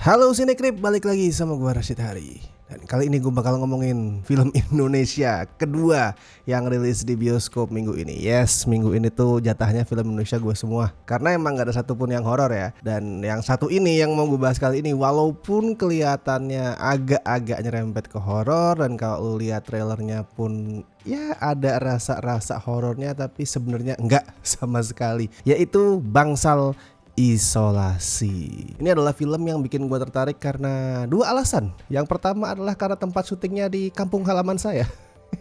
Halo Sinekrip, balik lagi sama gue Rashid Hari. Dan kali ini gue bakal ngomongin film Indonesia kedua yang rilis di bioskop minggu ini. Yes, minggu ini tuh jatahnya film Indonesia gue semua, karena emang gak ada satupun yang horor ya. Dan yang satu ini yang mau gue bahas kali ini, walaupun kelihatannya agak-agak nyerempet ke horor, dan kalau lu lihat trailernya pun ya ada rasa-rasa horornya, tapi sebenarnya enggak sama sekali. Yaitu Bangsal Isolasi. Ini adalah film yang bikin gue tertarik karena dua alasan. Yang pertama adalah karena tempat syutingnya di kampung halaman saya,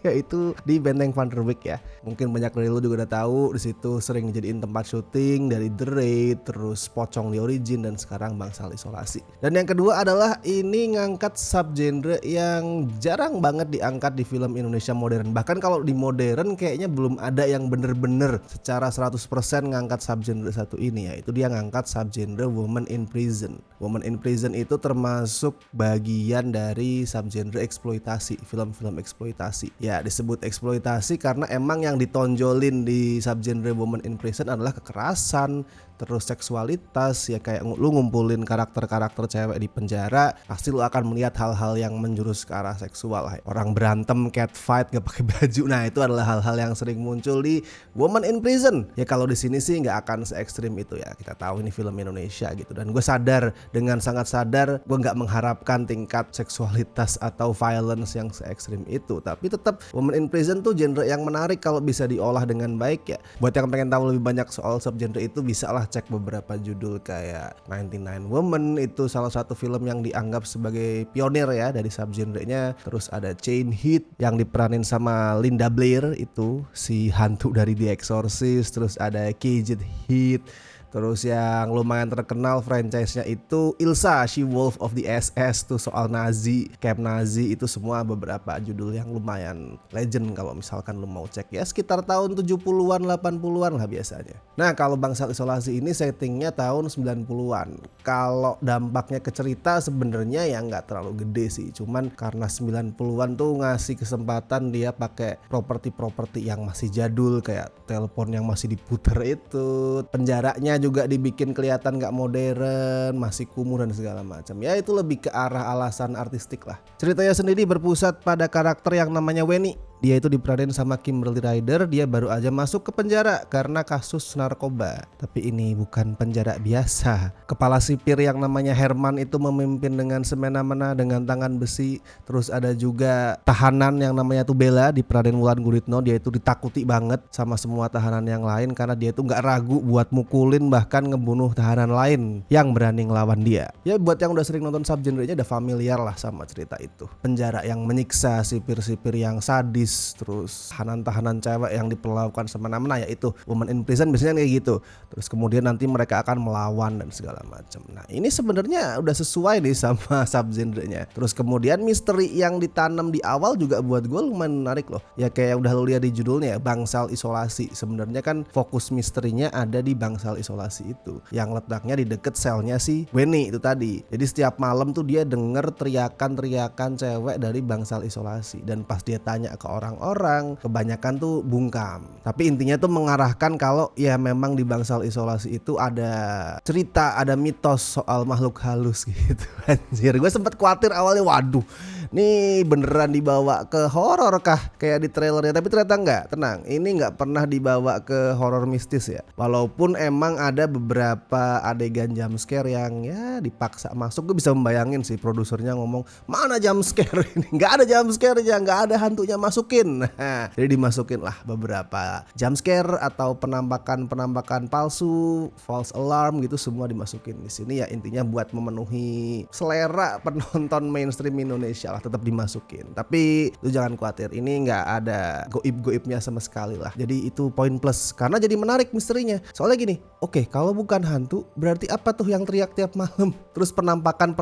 yaitu di Benteng Van der Wijk ya. Mungkin banyak dari lu juga udah tahu, di situ sering dijadiin tempat syuting dari The Raid, terus Pocong di Origin, dan sekarang Bangsal Isolasi. Dan yang kedua adalah ini ngangkat subgenre yang jarang banget diangkat di film Indonesia modern. Bahkan kalau di modern kayaknya belum ada yang bener-bener secara 100% ngangkat subgenre satu ini, yaitu dia ngangkat subgenre Woman in Prison. Woman in Prison itu termasuk bagian dari subgenre eksploitasi, film-film eksploitasi. Ya, disebut eksploitasi karena emang yang ditonjolin di subgenre Woman in Prison adalah kekerasan, terus seksualitas. Ya kayak lu ngumpulin karakter-karakter cewek di penjara, pasti lu akan melihat hal-hal yang menjurus ke arah seksual. Orang berantem, catfight gak pakai baju. Nah, itu adalah hal-hal yang sering muncul di Woman in Prison. Ya kalau di sini sih nggak akan se ekstrim itu ya. Kita tahu ini film Indonesia gitu, dan gue sadar, dengan sangat sadar, gue nggak mengharapkan tingkat seksualitas atau violence yang se ekstrim itu. Tapi tetap Woman in Prison tuh genre yang menarik kalau bisa diolah dengan baik ya. Buat yang pengen tahu lebih banyak soal subgenre itu, bisa lah cek beberapa judul kayak 99 Women, itu salah satu film yang dianggap sebagai pionir ya dari subgenrenya. Terus ada Chain Heat yang diperanin sama Linda Blair, itu si hantu dari The Exorcist. Terus ada Caged Heat. Terus yang lumayan terkenal franchise-nya itu Ilsa, She Wolf of the SS, tuh soal Nazi, camp Nazi. Itu semua beberapa judul yang lumayan legend kalau misalkan lu mau cek ya, sekitar tahun 70-an 80-an lah biasanya. Nah, kalau Bangsal Isolasi ini settingnya tahun 90-an. Kalau dampaknya ke cerita sebenarnya ya nggak terlalu gede sih, cuman karena 90-an tuh ngasih kesempatan dia pakai properti-properti yang masih jadul, kayak telepon yang masih diputer itu, penjaranya juga dibikin kelihatan gak modern, masih kumuh dan segala macam. Ya itu lebih ke arah alasan artistik lah. Ceritanya sendiri berpusat pada karakter yang namanya Weni. Dia itu diperanin sama Kimberly Ryder. Dia baru aja masuk ke penjara karena kasus narkoba. Tapi ini bukan penjara biasa. Kepala sipir yang namanya Herman itu memimpin dengan semena-mena dengan tangan besi. Terus ada juga tahanan yang namanya tuh Bella, diperanin Wulan Guritno. Dia itu ditakuti banget sama semua tahanan yang lain karena dia itu gak ragu buat mukulin bahkan ngebunuh tahanan lain yang berani ngelawan dia. Ya buat yang udah sering nonton subgenrenya udah familiar lah sama cerita itu. Penjara yang menyiksa, sipir-sipir yang sadis, terus tahanan-tahanan cewek yang diperlakukan semena-mena, yaitu Woman in Prison biasanya kayak gitu. Terus kemudian nanti mereka akan melawan dan segala macam. Nah, ini sebenarnya udah sesuai nih sama subgenrenya. Terus kemudian misteri yang ditanam di awal juga buat gue lumayan menarik loh. Ya kayak udah lo lihat di judulnya ya, Bangsal Isolasi. Sebenarnya kan fokus misterinya ada di Bangsal Isolasi itu, yang letaknya di deket selnya si Weni itu tadi. Jadi setiap malam tuh dia denger teriakan-teriakan cewek dari Bangsal Isolasi, dan pas dia tanya ke orang-orang, kebanyakan tuh bungkam. Tapi intinya tuh mengarahkan kalau ya memang di Bangsal Isolasi itu ada cerita, ada mitos soal makhluk halus gitu. Anjir, gue sempet khawatir awalnya, waduh, nih beneran dibawa ke horor kah kayak di trailernya, tapi ternyata enggak. Tenang, ini enggak pernah dibawa ke horor mistis ya. Walaupun emang ada beberapa adegan jumpscare yang ya dipaksa masuk. Gue bisa membayangin sih produsernya ngomong, mana jumpscare ini, nggak ada jumpscare-nya, nggak ada hantunya, masukin. Nah, jadi dimasukin lah beberapa jumpscare atau penampakan palsu, false alarm gitu, semua dimasukin di sini ya. Intinya buat memenuhi selera penonton mainstream Indonesia lah, tetap dimasukin. Tapi lu jangan khawatir, ini nggak ada goib-goibnya sama sekali lah. Jadi itu poin plus karena jadi menarik misterinya. Soalnya gini, oke, kalau bukan hantu berarti apa tuh yang teriak tiap malam? Terus penampakan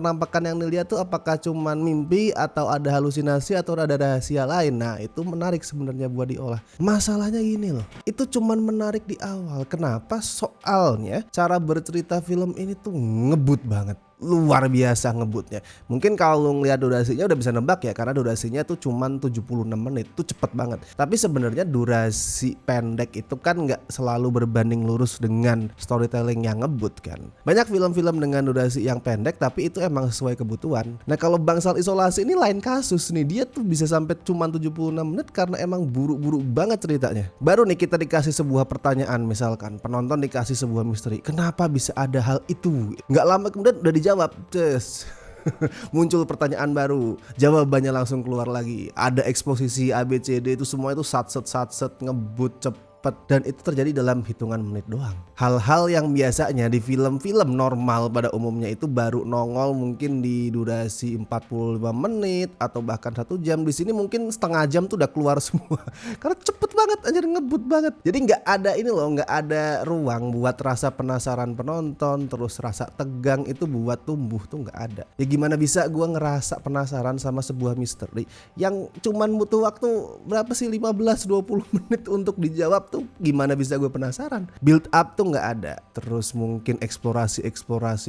yang dilihat tuh apakah cuman mimpi atau ada halusinasi atau ada rahasia lain? Nah, itu menarik sebenarnya buat diolah. Masalahnya gini loh, itu cuman menarik di awal. Kenapa? Soalnya cara bercerita film ini tuh ngebut banget. luar biasa ngebutnya. Mungkin kalau lu ngeliat durasinya udah bisa nebak ya, karena durasinya tuh cuman 76 menit, tuh cepet banget. Tapi sebenarnya durasi pendek itu kan nggak selalu berbanding lurus dengan storytelling yang ngebut kan. Banyak film-film dengan durasi yang pendek tapi itu emang sesuai kebutuhan. Nah kalau Bangsal Isolasi ini lain kasus nih, dia tuh bisa sampai cuman 76 menit karena emang buru-buru banget ceritanya. Baru nih kita dikasih sebuah pertanyaan, misalkan penonton dikasih sebuah misteri, kenapa bisa ada hal itu? Nggak lama kemudian udah dijawab, ces. Muncul pertanyaan baru, jawabannya langsung keluar lagi. Ada eksposisi ABCD itu semua itu satset ngebut cepet, dan itu terjadi dalam hitungan menit doang. Hal-hal yang biasanya di film-film normal pada umumnya itu baru nongol mungkin di durasi 45 menit atau bahkan 1 jam, di sini mungkin setengah jam tuh udah keluar semua. Karena cepet banget, anjir, ngebut banget. Jadi nggak ada ini loh, nggak ada ruang buat rasa penasaran penonton, terus rasa tegang itu buat tumbuh tuh nggak ada. Ya gimana bisa gua ngerasa penasaran sama sebuah misteri yang cuman butuh waktu berapa sih, 15-20 menit untuk dijawab tuh gimana bisa gue penasaran. Build up tuh nggak ada. Terus mungkin eksplorasi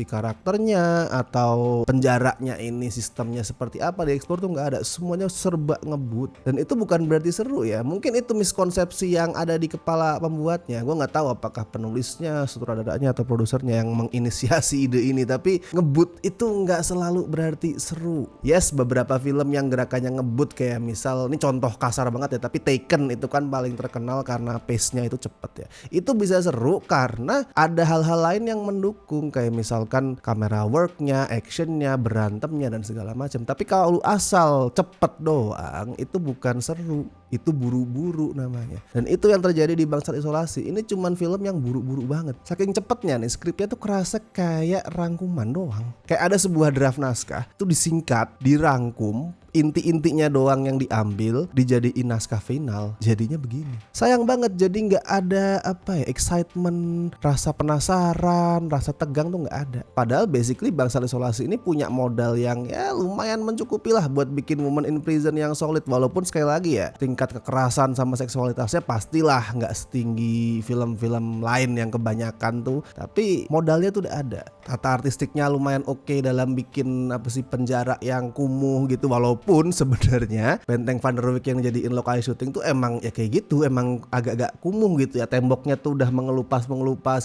karakternya atau penjaranya ini sistemnya seperti apa dieksplor tuh nggak ada. Semuanya serba ngebut, dan itu bukan berarti seru ya. Mungkin itu miskonsepsi yang ada di kepala pembuatnya. Gue nggak tahu apakah penulisnya, sutradaranya atau produsernya yang menginisiasi ide ini, tapi ngebut itu nggak selalu berarti seru. Yes, beberapa film yang gerakannya ngebut kayak misal, ini contoh kasar banget ya, tapi Taken itu kan paling terkenal karena pace-nya itu cepet ya. Itu bisa seru karena ada hal-hal lain yang mendukung, kayak misalkan kamera worknya, actionnya, berantemnya dan segala macam. Tapi kalau lu asal cepet doang, itu bukan seru, itu buru-buru namanya. Dan itu yang terjadi di Bangsal Isolasi. Ini cuman film yang buru-buru banget. Saking cepetnya nih, skripnya tuh kerasa kayak rangkuman doang. Kayak ada sebuah draft naskah tuh disingkat, dirangkum, inti-intinya doang yang diambil, dijadiin naskah final, jadinya begini. Sayang banget, jadi nggak ada excitement, rasa penasaran, rasa tegang tuh nggak ada. Padahal basically Bangsal Isolasi ini punya modal yang ya lumayan mencukupi lah buat bikin Woman in Prison yang solid. Walaupun sekali lagi ya, tingkat kekerasan sama seksualitasnya pastilah nggak setinggi film-film lain yang kebanyakan tuh, tapi modalnya tuh udah ada. Tata artistiknya lumayan oke dalam bikin penjara yang kumuh gitu. Walaupun sebenarnya Benteng Van der Wijk yang jadiin lokasi syuting tuh emang ya kayak gitu, emang agak-agak kumuh gitu ya. Temboknya tuh udah mengelupas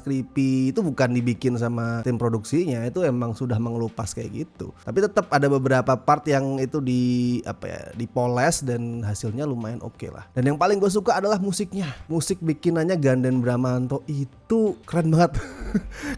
creepy. Itu bukan dibikin sama tim produksinya, itu emang sudah mengelupas kayak gitu. Tapi tetap ada beberapa part yang itu dipoles dan hasilnya lumayan oke lah. Dan yang paling gue suka adalah musiknya. Musik bikinannya Ganden Bramanto itu keren banget.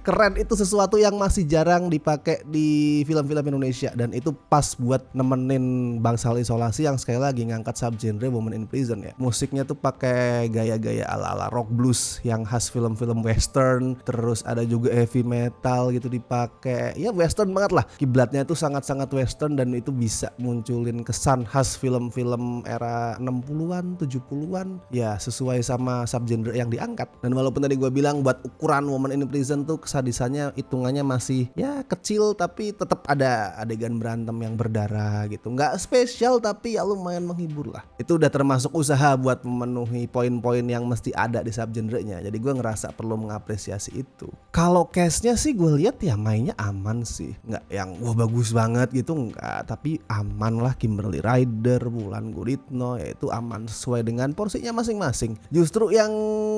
Keren, itu sesuatu yang masih jarang dipakai di film-film Indonesia, dan itu pas buat nemenin Bangsal Isolasi yang sekali lagi ngangkat subgenre Woman in Prison ya. Musiknya tuh pakai gaya-gaya ala-ala rock blues yang khas film-film western, terus ada juga heavy metal gitu dipakai. Ya western banget lah. Kiblatnya itu sangat-sangat western, dan itu bisa munculin kesan khas film-film era 60-an, 70-an. Ya sesuai sama subgenre yang diangkat. Dan walaupun tadi gue bilang buat ukuran Woman in Prison tuh kesadisannya hitungannya masih ya kecil, tapi tetap ada adegan berantem yang berdarah gitu. Nggak spesial tapi ya lumayan menghibur lah. Itu udah termasuk usaha buat memenuhi poin-poin yang mesti ada di subgenrenya. Jadi gue ngerasa perlu mengapresiasi itu. Kalau cast-nya sih gue lihat ya mainnya aman sih. Nggak yang wah bagus banget gitu, nggak. Tapi aman lah. Kimberly Ryder, Wulan Guritno, ya itu aman sesuai dengan porsinya masing-masing. Justru yang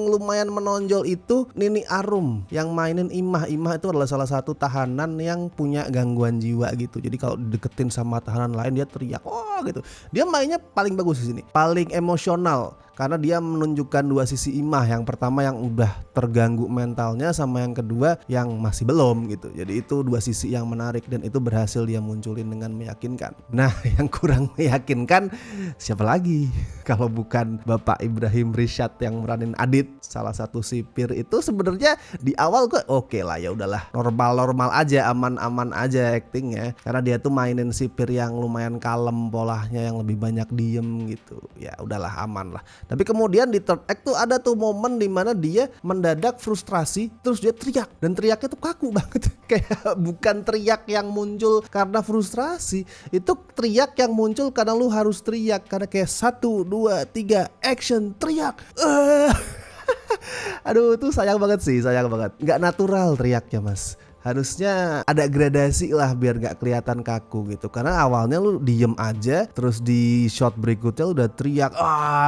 lumayan menonjol itu Nini Arum yang mainin Imah. Imah itu adalah salah satu tahanan yang punya gangguan jiwa gitu. Jadi kalau deketin sama tahanan lain dia teriak, oh gitu. Dia mainnya paling bagus di sini, paling emosional. Karena dia menunjukkan dua sisi Imah. Yang pertama yang udah terganggu mentalnya, sama yang kedua yang masih belum gitu. Jadi itu dua sisi yang menarik, dan itu berhasil dia munculin dengan meyakinkan. Nah yang kurang meyakinkan siapa lagi kalau bukan Bapak Ibrahim Rishad yang meranin Adit, salah satu sipir itu. Sebenarnya di awal gue oke lah, ya udahlah normal aja, aman aja actingnya, karena dia tuh mainin sipir yang lumayan kalem polanya, yang lebih banyak diem gitu. Ya udahlah aman lah. Tapi kemudian di third act tuh ada tuh momen dimana dia mendadak frustrasi, terus dia teriak, dan teriaknya tuh kaku banget. Kayak bukan teriak yang muncul karena frustrasi, itu teriak yang muncul karena lu harus teriak, karena kayak 1, 2, 3 action, teriak. Aduh itu sayang banget, nggak natural teriaknya mas. harusnya ada gradasi lah biar gak kelihatan kaku gitu. Karena awalnya lu diem aja, terus di shot berikutnya lu udah teriak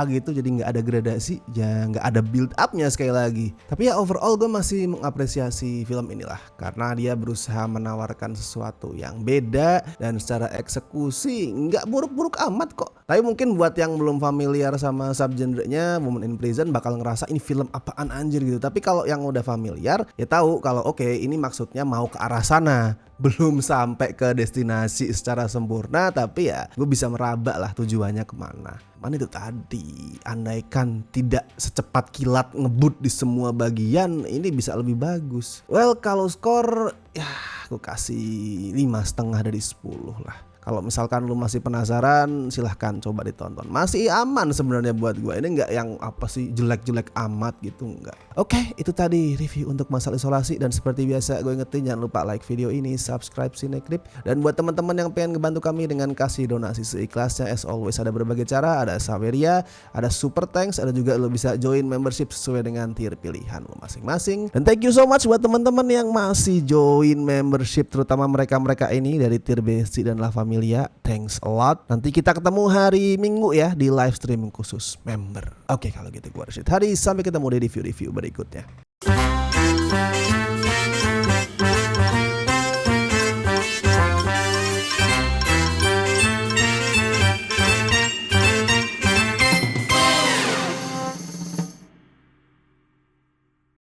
gitu, jadi nggak ada gradasi, ya nggak ada build upnya sekali lagi. Tapi ya overall gue masih mengapresiasi film inilah karena dia berusaha menawarkan sesuatu yang beda dan secara eksekusi nggak buruk-buruk amat kok. Tapi mungkin buat yang belum familiar sama subgenre-nya Woman in Prison bakal ngerasa ini film apaan anjir gitu. Tapi kalau yang udah familiar ya tahu kalau oke, ini maksudnya mau ke arah sana. Belum sampai ke destinasi secara sempurna, tapi ya gue bisa meraba lah tujuannya kemana. Mana itu tadi, andaikan tidak secepat kilat ngebut di semua bagian, ini bisa lebih bagus. Well, kalau skor ya gue kasih 5,5 dari 10 lah. Kalau misalkan lu masih penasaran, silahkan coba ditonton. Masih aman sebenarnya buat gue. Ini nggak yang apa sih jelek-jelek amat gitu, nggak. Oke, itu tadi review untuk Masalah Isolasi. Dan seperti biasa gue ingetin jangan lupa like video ini, subscribe Cinecrip. Dan buat teman-teman yang pengen ngebantu kami dengan kasih donasi seikhlasnya, as always ada berbagai cara. Ada Saweria, ada Super Thanks, ada juga lu bisa join membership sesuai dengan tier pilihan lu masing-masing. Dan thank you so much buat teman-teman yang masih join membership, terutama mereka-mereka ini dari tier Besti dan La Familia. Thanks a lot. Nanti kita ketemu hari Minggu ya di live stream khusus member. Oke, kalau gitu gue Rashid Hari, sampai ketemu di review-review berikutnya.